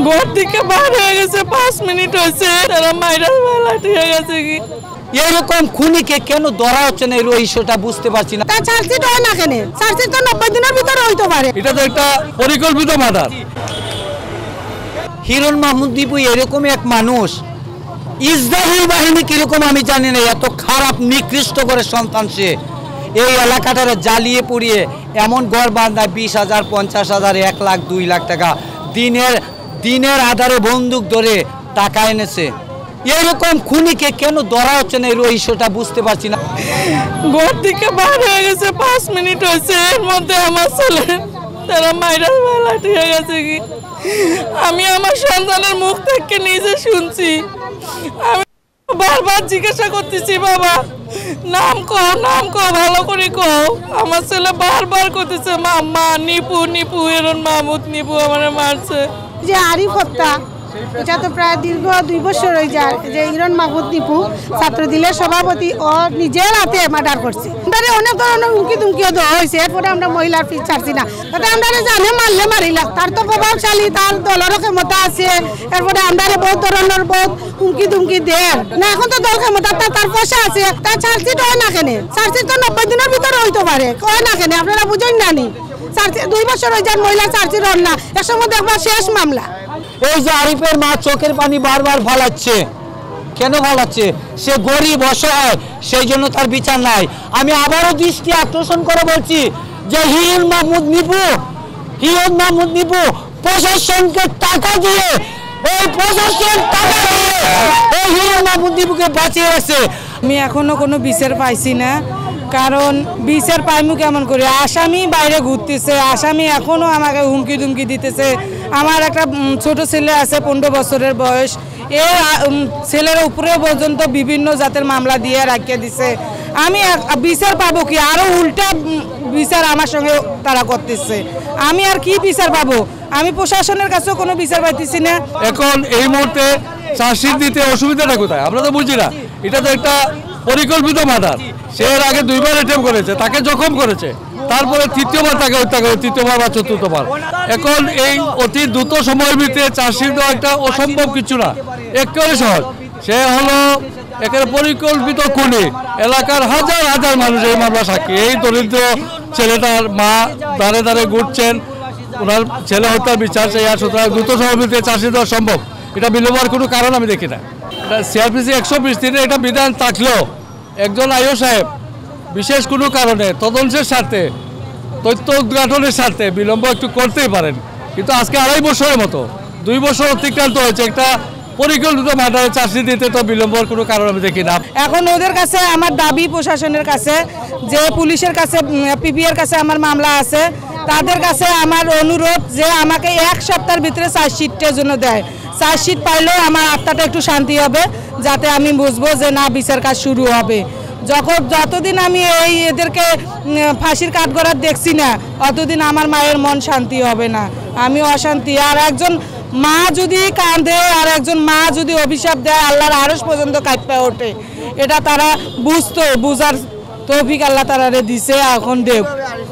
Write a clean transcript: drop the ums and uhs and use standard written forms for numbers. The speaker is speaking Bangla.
ঘর থেকে বার হয়ে গেছে 5 মিনিট হয়েছে, তারা মাইরার লাঠি হয়ে গেছে। কি এরকম খুনিকে কেন ধরা হচ্ছে না, এই ইস্যুটা বুঝতে পারছি না। তা চার্জশিট হয় না কেন? চার্জশিট তো 90 দিনের ভিতরে হইতে পারে। এটা তো একটা পরিকল্পিত মার্ডার। হিরণ মাহমুদ দীপু এরকম এক মানুষ, ইসরায়েল বাহিনী কিরকম আমি জানি না, এত খারাপ নিকৃষ্ট করে সন্তান সে। এই এলাকাটারে জ্বালিয়ে পুড়িয়ে এমন ঘর বাঁধায় 20,000, 50,000, 1 লাখ, 2 লাখ টাকা দিনের আধারে বন্দুক ধরে টাকা এনেছে। এরকম খুনিকে কেন ধরা হচ্ছে না, এই ইস্যুটা বুঝতে পারছি না। ঘর থেকে বার হয়ে গেছে 5 মিনিট হয়েছে, এর মধ্যে আমার ছেলে তারা মাইরার লাঠি হয়ে গেছে। কি আমি আমার সন্তানের মুখ থেকে নিজে শুনছি। আমি বারবার জিজ্ঞাসা করতেছি, বাবা নাম কও ভালো করে কও। আমার ছেলে বারবার করতেছে মাম্মা, নিপু নিপু, হিরণ মাহমুদ নিপু আমারে মারছে। যে আরিফ হত্যা, এটা তো প্রায় দীর্ঘ 2 বছর হয়ে যায়। যে হিরণ মাহমুদ নিপু ছাত্রদলের সভাপতি ও নিজের হাতে মার্ডার করছে। আমরা অনেক ধরনের হুমকি ধুমকিও দেওয়া হয়েছে, এরপরে আমরা মহিলার ফিস ছাড়ছি না। তাতে আমরা জানে মারলে মারিলাম, তার তো প্রভাবশালী, তার দলেরও ক্ষমতা আছে। এরপরে আমরা বহুত ধরনের হুমকি ধুমকি দেন না। এখন তো দল ক্ষমতা, তার পয়সা আছে। তার চার্জশিট হয় না কেন? চার্জশিট তো 90 দিনের ভিতরে হইতে পারে, হয় না কেন? আপনারা বুঝেন না নি? 2 বছর হয়ে যান মহিলা চার্জশিট হন না, এর সময় দেখবা শেষ মামলা। এই যে আরিফের মা চোখের পানি বারবার ফালাচ্ছে, কেন ফালাচ্ছে? সে গরিব অসহায়, সেই জন্য তার বিচার নাই। আমি আবারও দৃষ্টি আকর্ষণ করে বলছি যে হিরণ মাহমুদ নিপু প্রশাসনকে টাকা দিয়ে, এই প্রশাসন টাকা দিয়ে এই হিরণ মাহমুদ নিপুকে বাঁচিয়ে আছে। আমি এখনো কোনো বিচার পাইছি না, কারণ বিচার পাইমু কেমন করে? আসামি বাইরে ঘুরতেছে, আসামি এখনো আমাকে হুমকি ধুমকি দিতেছে। আমার একটা ছোট ছেলে আছে 15 বছরের বয়স, এর ছেলের উপরে পর্যন্ত বিভিন্ন জাতের মামলা দিয়ে রাখিয়ে দিছে। আমি বিচার পাবো কি? আরো উল্টা বিচার আমার সঙ্গে তারা করতেছে। আমি আর কি বিচার পাবো? আমি প্রশাসনের কাছেও কোনো বিচার পাইতেছি না। এখন এই মুহূর্তে চার্জশিট দিতে অসুবিধাটা কোথায় আমরা তো বুঝি না। এটা তো একটা পরিকল্পিত মার্ডার। সে এর আগে 2 বার অ্যাটেম্প করেছে, তাকে জখম করেছে, তারপরে 3য়বার তাকে হত্যা করে, 3য়বার বা 4র্থবার। এখন এই অতি দ্রুত সময়ের ভিতরে চার্জশিট দেওয়া একটা অসম্ভব কিছু না, একেবারে সহজ। সে হলো একেবারে পরিকল্পিত খুনি। এলাকার হাজার হাজার মানুষ এই মামলা সাক্ষী। এই দরিদ্র ছেলেটার মা দাঁড়ে দাঁড়ে ঘুরছেন, ওনার ছেলে হত্যার বিচার চাই। আর সুতরাং দ্রুত সময়ের ভিতরে চার্জশিট দেওয়া সম্ভব, এটা বিলম্বের কোনো কারণ আমি দেখি না। সিআরপিসি 120 এটা বিধান থাকলেও একজন আইও সাহেব বিশেষ কোনো কারণে তদন্তের স্বার্থে, তথ্য উদ্ঘাটনের স্বার্থে বিলম্ব একটু করতেই পারেন, কিন্তু আজকে 2.5 বছরের মতো 2 বছর অতিক্রান্ত হয়েছে একটা পরিকল্পিত মার্ডারে চার্জশিট দিতে, তো বিলম্বের কোনো কারণ আমি দেখি না। এখন ওদের কাছে আমার দাবি, প্রশাসনের কাছে, যে পুলিশের কাছে, পিপিআর কাছে আমার মামলা আছে, তাদের কাছে আমার অনুরোধ যে আমাকে 1 সপ্তাহের ভিতরে চার্জশিটের জন্য দেয়। চার্জশিট পাইলেও আমার আত্মাটা একটু শান্তি হবে, যাতে আমি বুঝবো যে না, বিচার কাজ শুরু হবে। যতদিন আমি এদেরকে ফাঁসির কাঠগড়ায় দেখছি না, অতদিন আমার মায়ের মন শান্তি হবে না, আমি অশান্তি। আর একজন মা যদি কাঁদে, আর একজন মা যদি অভিশাপ দেয়, আল্লাহর আরশ পর্যন্ত কাঁপতে ওঠে। এটা তারা বুঝার তৌফিক আল্লাহ তারারে দিছে, এখন দেব।